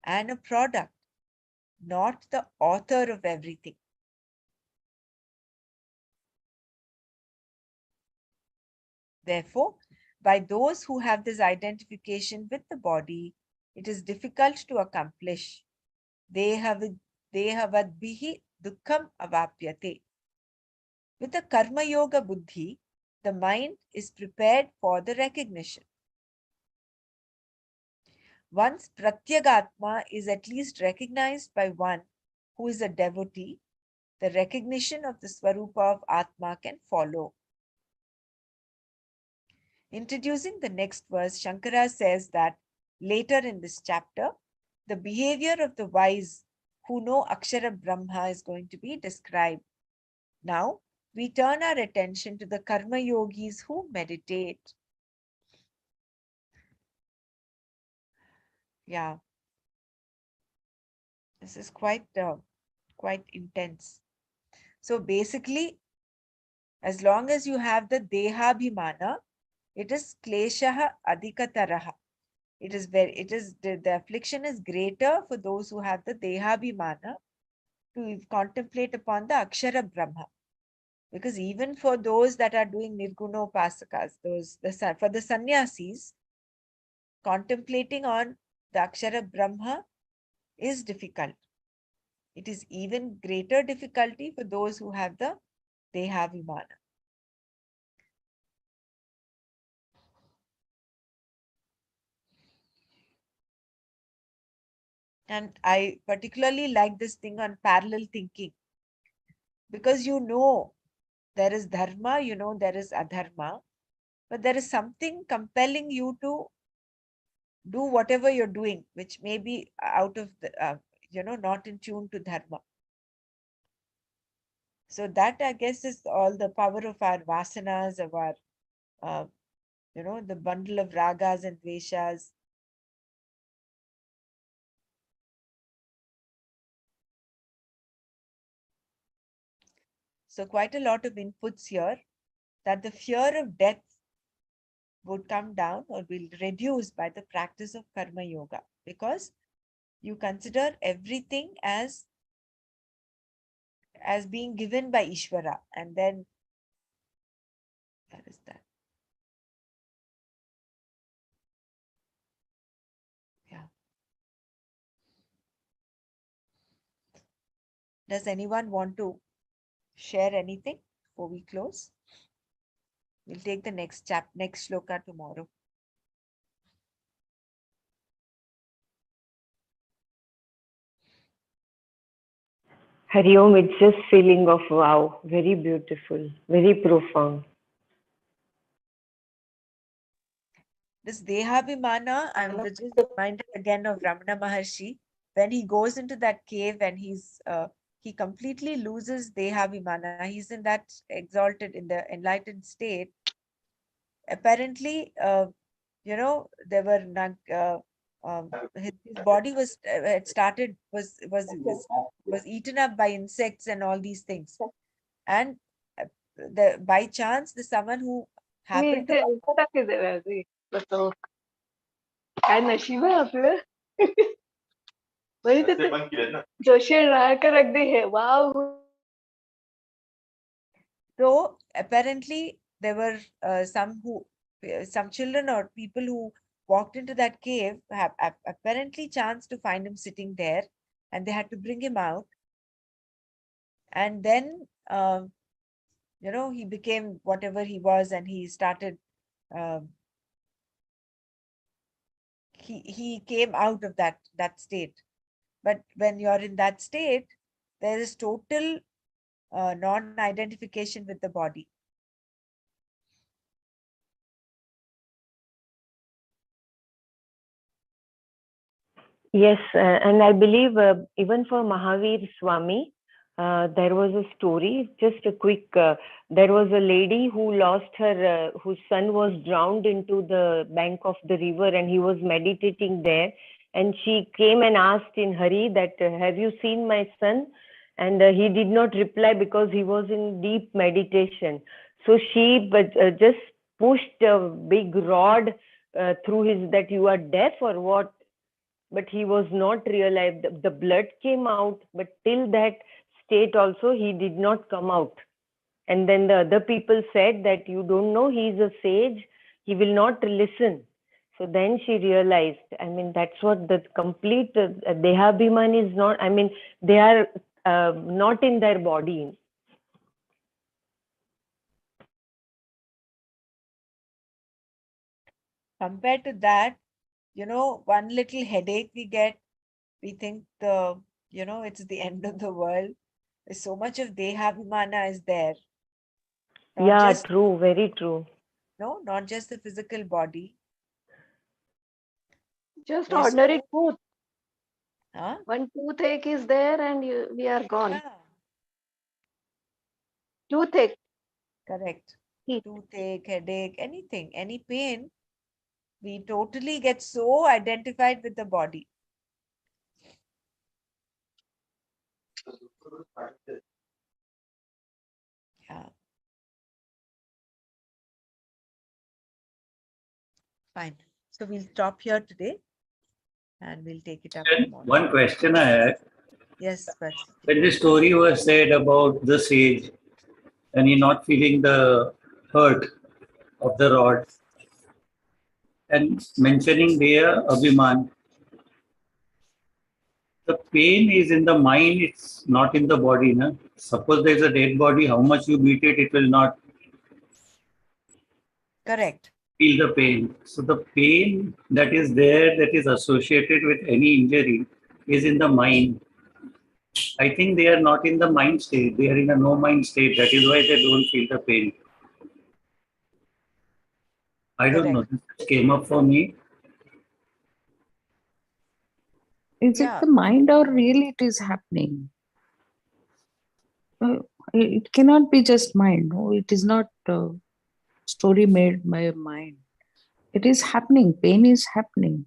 A: and a product, not the author of everything. Therefore, by those who have this identification with the body, it is difficult to accomplish. Dehavadbihi dukkham avapyate. With the karma yoga buddhi, the mind is prepared for the recognition. Once pratyagatma is at least recognized by one who is a devotee, the recognition of the Swarupa of Atma can follow. Introducing the next verse, Shankara says that later in this chapter, the behavior of the wise who know Akshara Brahma is going to be described. Now, we turn our attention to the karma yogis who meditate. Yeah, this is quite intense. So basically, as long as you have the dehabhimana, it is kleshaha adhikataraha. The affliction is greater for those who have the dehabhimana to contemplate upon the Akshara Brahma. Because even for those that are doing Nirgunopasakas, for the sannyasis, contemplating on the Akshara Brahma is difficult. It is even greater difficulty for those who have the Dehabhimana. And I particularly like this thing on parallel thinking, because there is dharma, there is adharma, but there is something compelling you to do whatever you're doing, which may be out of the, not in tune to dharma. So that, I guess, is all the power of our vasanas, of our, uh, the bundle of ragas and dveshas. So quite a lot of inputs here, that the fear of death would come down or will reduce by the practice of karma yoga, because you consider everything as being given by Ishvara. And then, where is that? Yeah. Does anyone want to share anything before we close? We'll take the next shloka tomorrow.
E: Hari Om, it's just feeling of wow, very beautiful, very profound.
A: This Dehabhimana, I'm just reminded again of Ramana Maharshi, when he goes into that cave and he completely loses Dehabhimana. He's in that exalted, in the enlightened state. Apparently, there were his body had started was eaten up by insects and all these things. And by chance, the someone who happened to
E: काय नशीब आहे आपलं म्हणजे जोशी राहकर अगदी हे वाव.
A: So apparently there were some children or people who walked into that cave have apparently chanced to find him sitting there, and they had to bring him out. And then he became whatever he was, and he started. He came out of that state. But when you're in that state, there is total non-identification with the body.
E: Yes, and I believe even for Mahavir Swami, there was a story, just a quick, there was a lady who lost her, whose son was drowned into the bank of the river, and he was meditating there. And she came and asked in hurry that, have you seen my son? And he did not reply because he was in deep meditation. So she just pushed a big rod through his, that you are deaf or what? But he was not realized. The blood came out, but till that state also he did not come out. And then the other people said that you don't know, he is a sage, he will not listen. So then she realized, I mean, that's what the complete Dehabhiman is not, I mean, they are not in their body.
A: Compared to that, one little headache we get, we think it's the end of the world. There's so much of Dehabhimana is there.
E: True, very true.
A: No, not just the physical body.
E: Just ordinary food.
A: Huh?
F: One toothache is there and we are gone.
A: Yeah,
F: Toothache.
A: correct.
F: Teeth.
A: Toothache, headache, anything, any pain, we totally get so identified with the body. Yeah, fine. So we'll stop here today and we'll take it up
G: And
A: tomorrow.
G: one question I had,
A: Yes, but
G: when the story was said about the sage and he not feeling the hurt of the rod and mentioning there Abhiman, the pain is in the mind, it's not in the body. No? Suppose there's a dead body, how much you beat it, it will not
A: correct.
G: feel the pain. So the pain that is there, that is associated with any injury, is in the mind. I think they are not in the mind state. They are in a no mind state. That is why they don't feel the pain. I don't know.
A: Correct.
G: This came up for me.
B: Is it
A: Yeah,
B: the mind or really it is happening? It cannot be just mind. No, it is not a story made by mind. It is happening. Pain is happening.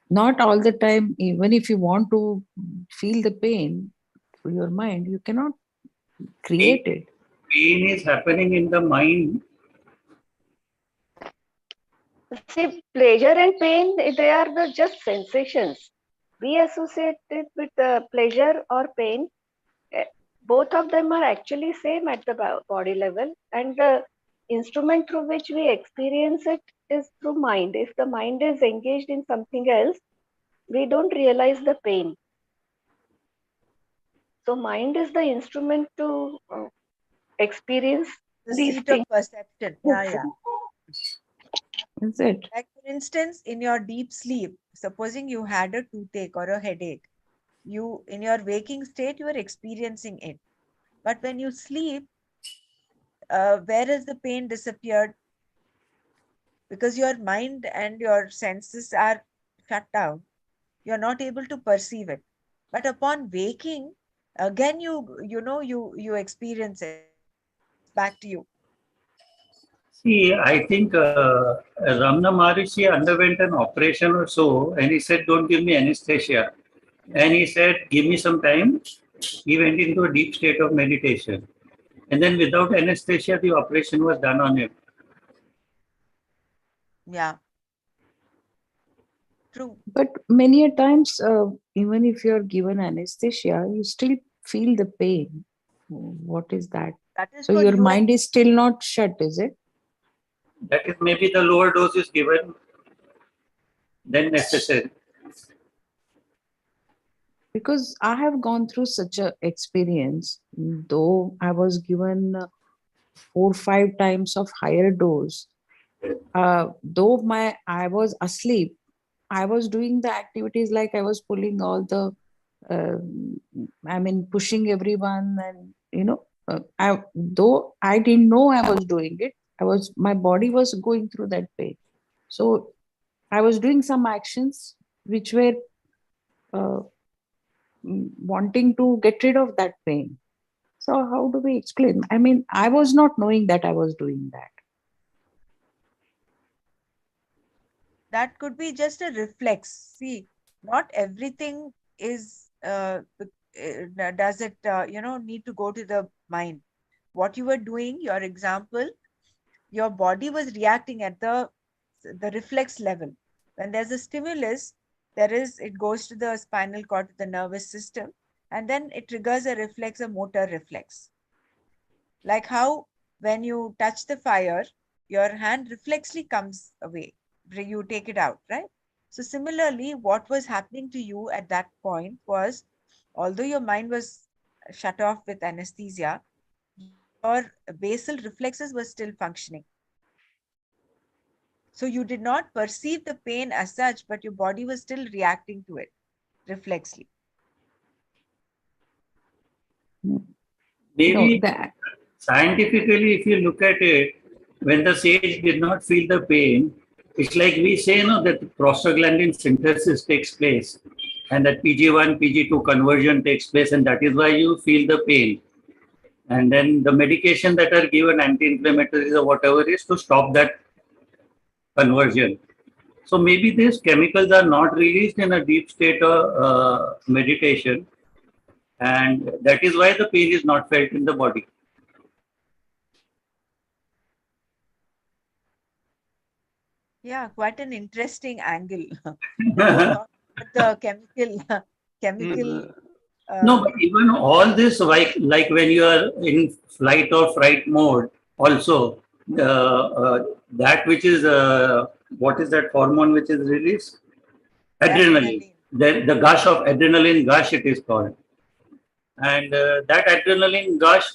B: Not all the time. Even if you want to feel the pain through your mind, you cannot create it.
G: Pain is happening in the mind.
F: See, pleasure and pain, they are the just sensations. We associate it with pleasure or pain. Eh, Both of them are actually same at the body level, and the instrument through which we experience it is through mind. If the mind is engaged in something else, we don't realize the pain. So mind is the instrument to experience
A: the
F: these
A: seat of
F: things.
A: perception. Yeah, yeah.
B: Is it?
A: Like for instance, in your deep sleep, supposing you had a toothache or a headache, you in your waking state you are experiencing it. But when you sleep, where has the pain disappeared? Because your mind and your senses are shut down. You're not able to perceive it. But upon waking, again you experience it. It's back to you.
G: See, I think Ramana Maharishi underwent an operation or so, and he said, "Don't give me anesthesia." And he said, "Give me some time." He went into a deep state of meditation. And then without anesthesia, the operation was done on him.
A: Yeah, true.
B: But many a times, even if you're given anesthesia, you still feel the pain. What is that?
A: That is
B: So
A: for
B: your
A: you and
B: mind is still not shut, is it?
G: That is maybe the lower dose is given than necessary.
B: Because I have gone through such a experience, though I was given 4 5 times of higher dose. Though I was asleep, I was doing the activities like I was pulling all the, uh, I mean, pushing everyone, and though I didn't know I was doing it, my body was going through that pain. So I was doing some actions which were uh, wanting to get rid of that pain. So how do we explain? I mean, I was not knowing that I was doing that.
A: that could be just a reflex. See, not everything is does it need to go to the mind. What you were doing, your example, your body was reacting at the reflex level. When there's a stimulus, it goes to the spinal cord, to the nervous system, and then it triggers a reflex, a motor reflex. Like how when you touch the fire, your hand reflexly comes away. You take it out, right? So similarly, what was happening to you at that point was, although your mind was shut off with anesthesia, your basal reflexes were still functioning. So you did not perceive the pain as such, but your body was still reacting to it reflexly.
B: No,
G: Maybe
B: that
G: scientifically, if you look at it, when the sage did not feel the pain, it's like we say, no, that prostaglandin synthesis takes place. and that PG1, PG2 conversion takes place, and that is why you feel the pain. And then the medication that are given, anti-inflammatories or whatever, is to stop that conversion. So maybe these chemicals are not released in a deep state of meditation, and that is why the pain is not felt in the body.
A: Yeah, quite an interesting angle. Don't talk about the chemical.
G: No, but even all this, like when you are in flight or fright mode, also that which is what is that hormone which is released? Adrenaline. The gush of adrenaline gush, it is called. And that adrenaline gush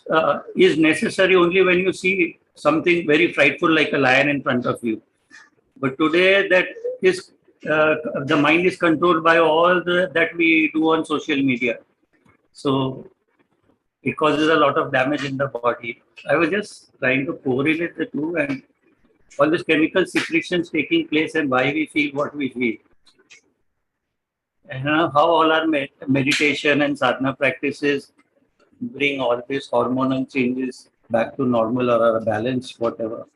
G: is necessary only when you see something very frightful like a lion in front of you. But today, that is the mind is controlled by all that we do on social media. So it causes a lot of damage in the body. I was just trying to correlate the two and all these chemical secretions taking place and why we feel what we feel. And how all our meditation and sadhana practices bring all these hormonal changes back to normal or a balance, whatever.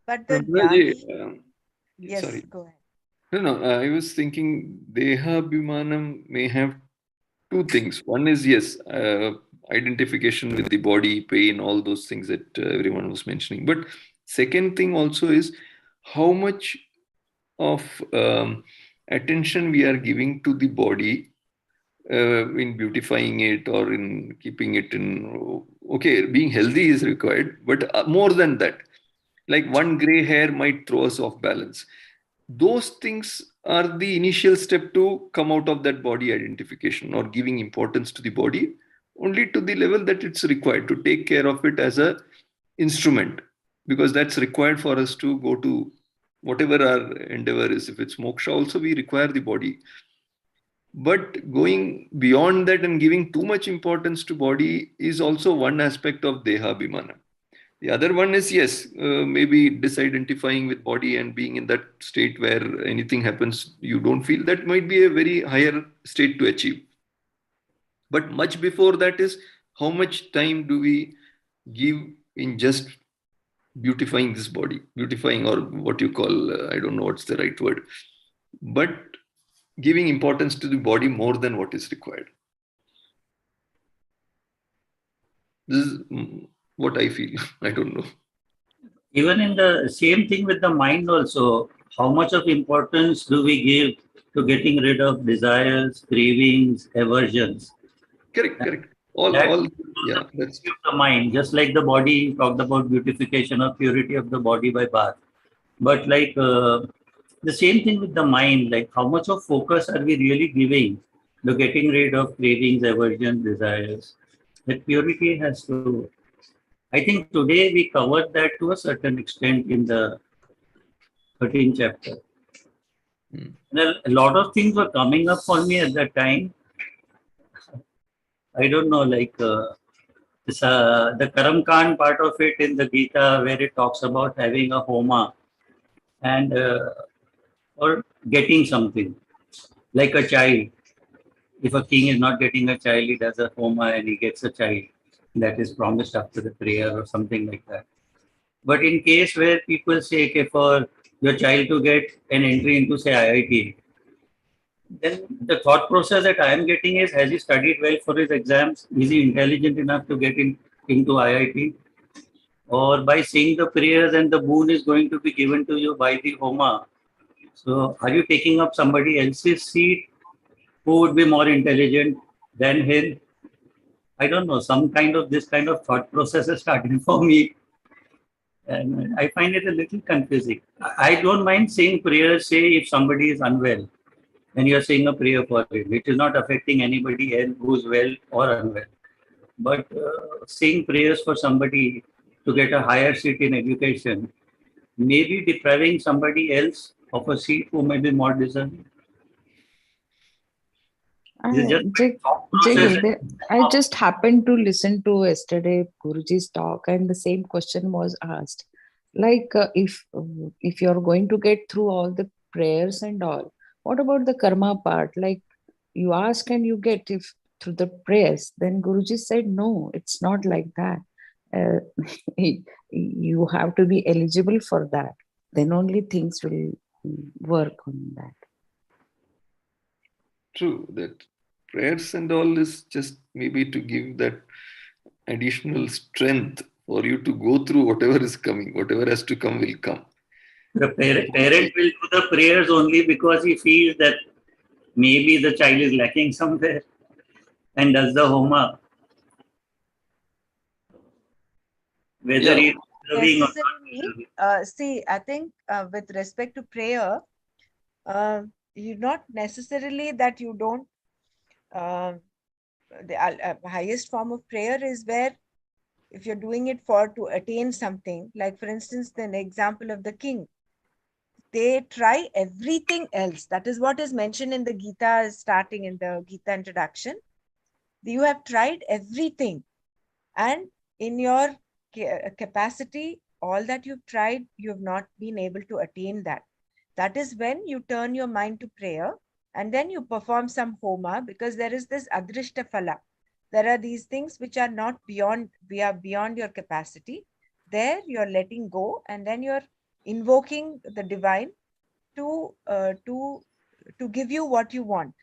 A: But the yes,
C: sorry.
A: go ahead.
C: No, I was thinking Deha Bhimanam may have two things. One is, yes, identification with the body, pain, all those things that everyone was mentioning. But second thing also is how much of attention we are giving to the body in beautifying it or in keeping it in, okay, being healthy is required, but more than that, like one gray hair might throw us off balance. Those things are the initial step to come out of that body identification or giving importance to the body only to the level that it's required to take care of it as a instrument, because that's required for us to go to whatever our endeavor is. If it's moksha also, we require the body. But going beyond that and giving too much importance to body is also one aspect of Deha Bhimana. The other one is, yes, maybe disidentifying with body and being in that state where anything happens, you don't feel. That might be a very higher state to achieve. But much before that is how much time do we give in just beautifying this body, beautifying, or what you call, I don't know what's the right word, but giving importance to the body more than what is required. This is what I feel. I don't know.
G: Even in the same thing with the mind also, how much of importance do we give to getting rid of desires, cravings, aversions?
C: Correct. All, yeah, that's
G: the mind, just like the body, talked about beautification or purity of the body by bath. But like the same thing with the mind, like how much of focus are we really giving to getting rid of cravings, aversions, desires? That purity has to. I think today we covered that to a certain extent in the 13th chapter. A lot of things were coming up for me at that time. I don't know, like the Karam Khan part of it in the Gita, where it talks about having a homa and or getting something like a child. If a king is not getting a child, he does a homa and he gets a child that is promised after the prayer or something like that. But in case where people say, okay, for your child to get an entry into, say, IIT, then the thought process that I am getting is, has he studied well for his exams? Is he intelligent enough to get into IIT? Or by saying the prayers and the boon is going to be given to you by the Homa. So are you taking up somebody else's seat who would be more intelligent than him? I don't know. This kind of thought process is starting for me. And I find it a little confusing. I don't mind saying prayers, say if somebody is unwell and you're saying a prayer for him. It is not affecting anybody else who's well or unwell. But saying prayers for somebody to get a higher seat in education may be depriving somebody else of a seat who may be more deserving.
B: I just happened to listen to yesterday Guruji's talk, and the same question was asked. Like, if you're going to get through all the prayers and all, what about the karma part? Like you ask and you get, if through the prayers, then Guruji said, no, it's not like that. Uh, you have to be eligible for that. Then only things will work on that.
C: True, that prayers and all is just maybe to give that additional strength for you to go through whatever is coming. Whatever has to come will come.
G: The parent will do the prayers only because he feels that maybe the child is lacking somewhere and does the homa, whether
C: Yeah,
G: he is deserving or not
A: Necessarily,
G: deserving.
A: see, I think with respect to prayer, you not necessarily that you don't. Uh, the highest form of prayer is where if you're doing it for to attain something, like for instance, the example of the king, they try everything else. That is what is mentioned in the Gita, starting in the Gita introduction. You have tried everything, and in your capacity, all that you've tried, you have not been able to attain that. That is when you turn your mind to prayer, and then you perform some homa, because there is this adrishta phala. There are these things which are not beyond, we are beyond your capacity. There you're letting go, and then you're invoking the divine to give you what you want.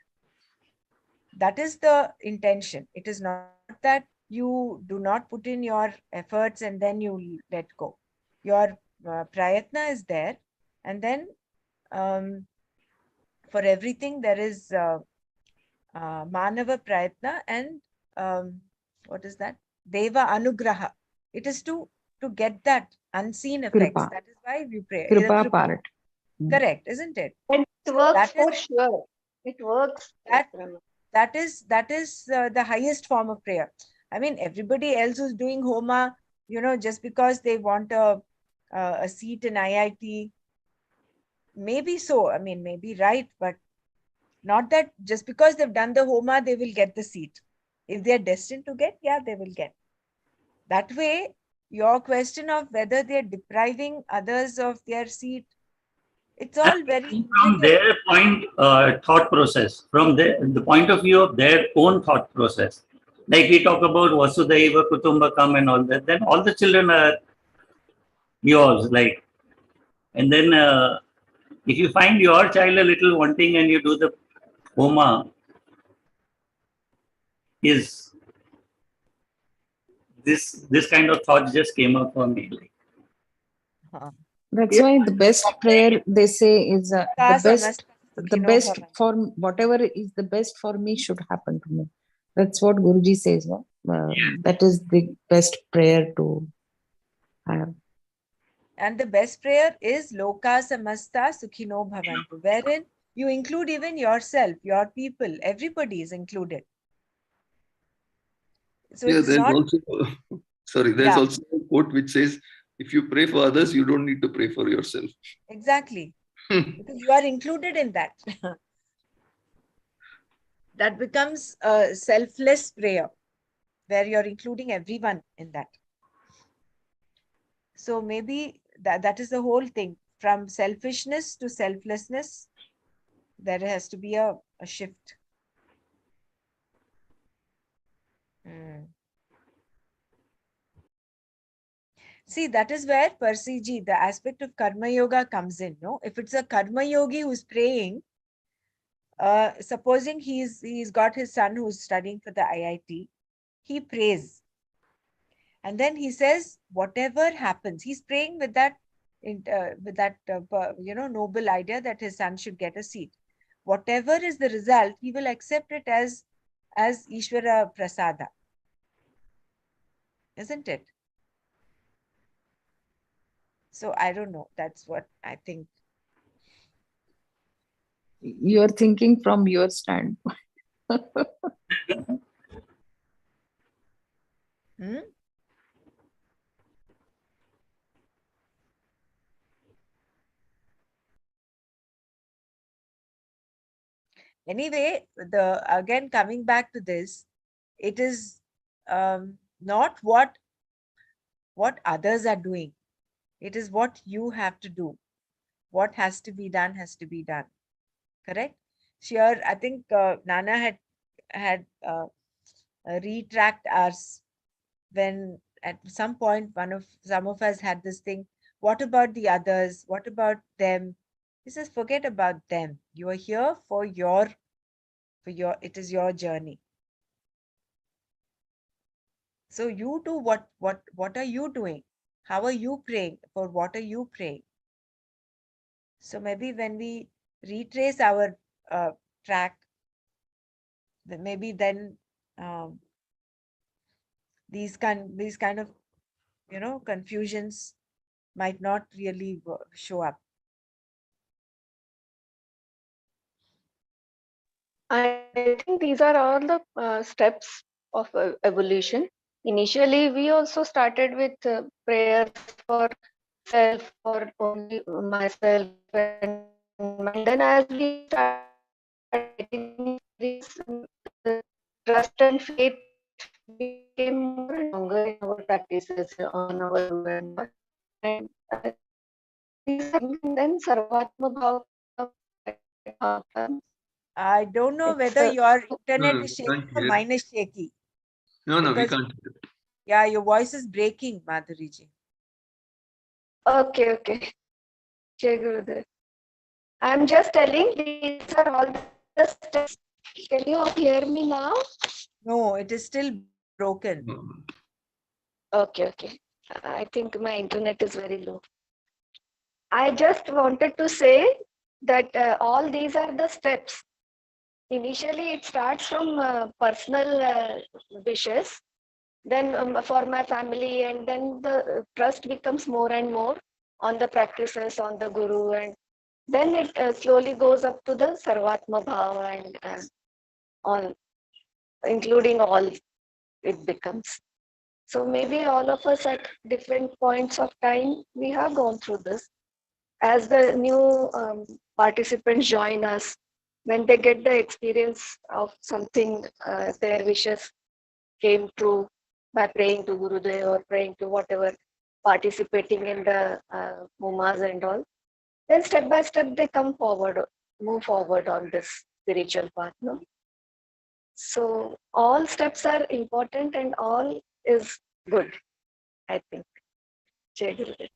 A: That is the intention. It is not that you do not put in your efforts and then you let go. Your prayatna is there, and then um, for everything there is manava prayatna, and what is that? Deva anugraha. It is to get that unseen effects.
B: Kripa,
A: That is why we pray. The
B: kripa
A: kripa.
B: part.
A: Correct, isn't it?
F: And it
A: So
F: works
A: that is
F: for sure. It works,
A: that
F: Brahma.
A: that is the highest form of prayer. I mean, everybody else who's doing homa, just because they want a seat in IIT, maybe so. I mean, maybe right, but not that just because they've done the homa, they will get the seat. If they are destined to get, yeah, they will get. That way, your question of whether they're depriving others of their seat, it's
G: I'm
A: all very
G: thinking from
A: intricate.
G: their point, thought process, from the point of view of their own thought process. Like we talk about Vasudhaiva Kutumbakam and all that, then all the children are yours. Like, and then if you find your child a little wanting and you do the homa, is this kind of thought just came up for me. Like,
A: Huh.
B: That's
G: yeah,
B: why the best prayer, they say, is
A: Ka samasta
B: the
A: sukhino
B: best
A: bhavantu.
B: for whatever is the best for me should happen to me. That's what Guruji says. No? That is the best prayer to have.
A: And the best prayer is Loka Samasta Sukhino Bhavantu, wherein you include even yourself, your people, everybody is included. So
C: yeah.
A: it's
C: There's
A: not,
C: also sorry. There's
A: yeah,
C: also a quote which says, "If you pray for others, you don't need to pray for yourself."
A: exactly, because you are included in that. That becomes a selfless prayer where you're including everyone in that. So maybe that is the whole thing. From selfishness to selflessness, there has to be a shift. Hmm. See, that is where Percy ji, the aspect of karma yoga comes in. No, if it's a karma yogi who's praying, supposing he's got his son who's studying for the IIT, he prays, and then he says, whatever happens, he's praying with that, noble idea that his son should get a seat. Whatever is the result, he will accept it as Ishvara Prasada, isn't it? So I don't know. That's what I think.
B: You are thinking from your standpoint.
A: Hmm? Anyway, the again coming back to this, it is not what others are doing. It is what you have to do. what has to be done has to be done. Correct? Sure, I think Nana had retracked us when at some point some of us had this thing, what about the others, what about them? He says forget about them, you are here for your it is your journey. So you do what are you doing, how are you praying, for what are you praying? So maybe when we retrace our track, maybe then um, these kind of confusions might not really show up.
F: I think these are all the steps of evolution. Initially, we also started with prayers for self, for only myself, and then as we started getting the trust and faith became more and stronger in our practices on our guru and all. And these are things, and then Sarvatma Bhav comes.
A: I don't know
F: It's
A: whether your
C: No,
A: internet
C: no,
A: is
C: we
A: shaky
C: can't
A: or
C: hear.
A: mine is shaky,
C: No, no, we
A: because
C: can't hear.
A: yeah, your voice is breaking, Madhuriji.
F: okay, okay. Jai Gurudev. I'm just telling these are all the steps. Can you all hear me now?
A: No, it is still broken.
C: No, no.
F: Okay, okay. I think my internet is very low. I just wanted to say that all these are the steps. Initially, it starts from personal wishes, then for my family, and then the trust becomes more and more on the practices, on the guru, and then it slowly goes up to the Sarvatma Bhava and all, including all it becomes. So maybe all of us at different points of time, we have gone through this. As the new participants join us, when they get the experience of something, their wishes came true by praying to Gurudev or praying to whatever, participating in the Mumas and all, then step by step they come forward, move forward on this spiritual path. No? So all steps are important and all is good, I think. Jai Gurudev.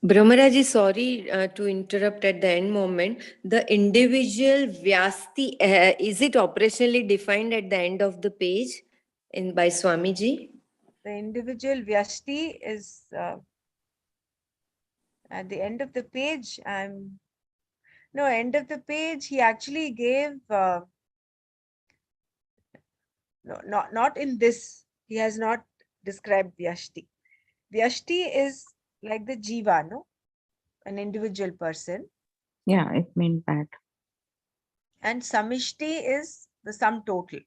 H: Brahmaraji, sorry to interrupt at the end moment. The individual Vyasti, is it operationally defined at the end of the page by Swamiji?
A: The individual Vyashti is at the end of the page. No, end of the page. He actually gave no, not in this. He has not described Vyashti. Vyashti is like the jiva, no, an individual person,
B: Yeah, it meant that.
A: and samishti is the sum total.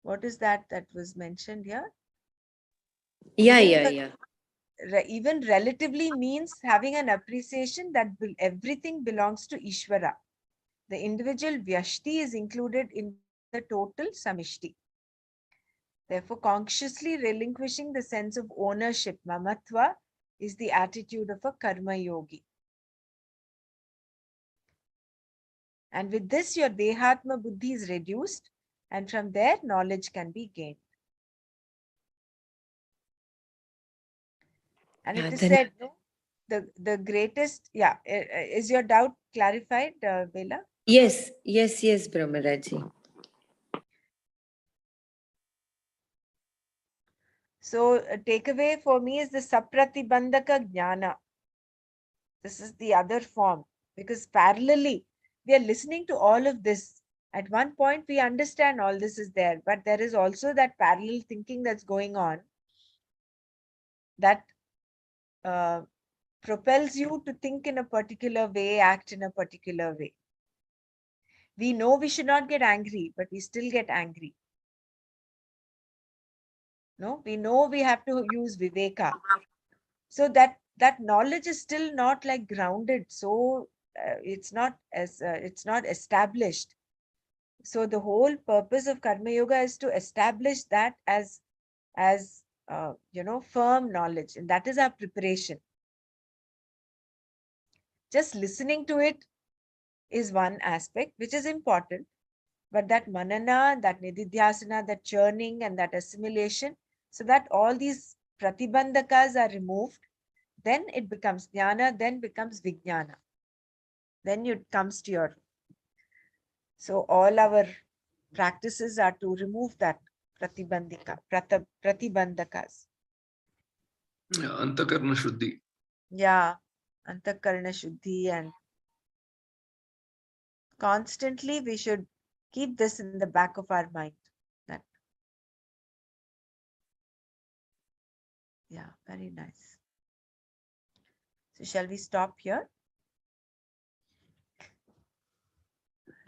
A: What is that was mentioned here?
H: Yeah,
A: Even
H: yeah, yeah.
A: even relatively means having an appreciation that everything belongs to Ishvara. The individual Vyashti is included in the total Samishti. Therefore, consciously relinquishing the sense of ownership, mamatva, is the attitude of a karma yogi. And with this, your dehatma buddhi is reduced, and from there, knowledge can be gained. And
H: Yeah,
A: it is
H: then,
A: said, no, the greatest, yeah, is your doubt clarified, Bela?
H: yes, yes, yes, Brahmaraji.
A: So, a takeaway for me is the sapratibandhaka jnana. This is the other form, because parallelly, we are listening to all of this. At one point, we understand all this is there, but there is also that parallel thinking that's going on that uh, propels you to think in a particular way, act in a particular way. We know we should not get angry, but we still get angry. No, we know we have to use viveka. So that knowledge is still not like grounded. So it's not established. So the whole purpose of karma yoga is to establish that as firm knowledge, and that is our preparation. Just listening to it is one aspect which is important, but that manana, that nididhyasana, that churning and that assimilation, so that all these pratibandhakas are removed, then it becomes jnana, then becomes vijnana. Then it comes to your. So all our practices are to remove that pratibandhakas.
C: Antakarna Shuddhi.
A: Yeah, antakarna shuddhi, and constantly we should keep this in the back of our mind. That, yeah, very nice. So shall we stop here?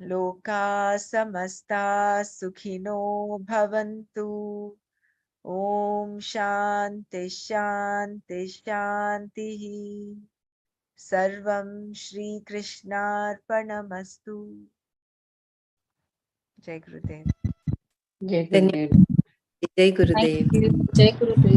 A: Loka samasta sukhino bhavantu. Om shanti shanti shanti. Sarvam Shri Krishnarpanamastu. Jai Gurudev.
B: Jai
H: Then
B: Gurudev.
H: Jai
B: Thank
H: Gurudev.
B: you. Jai Gurudev.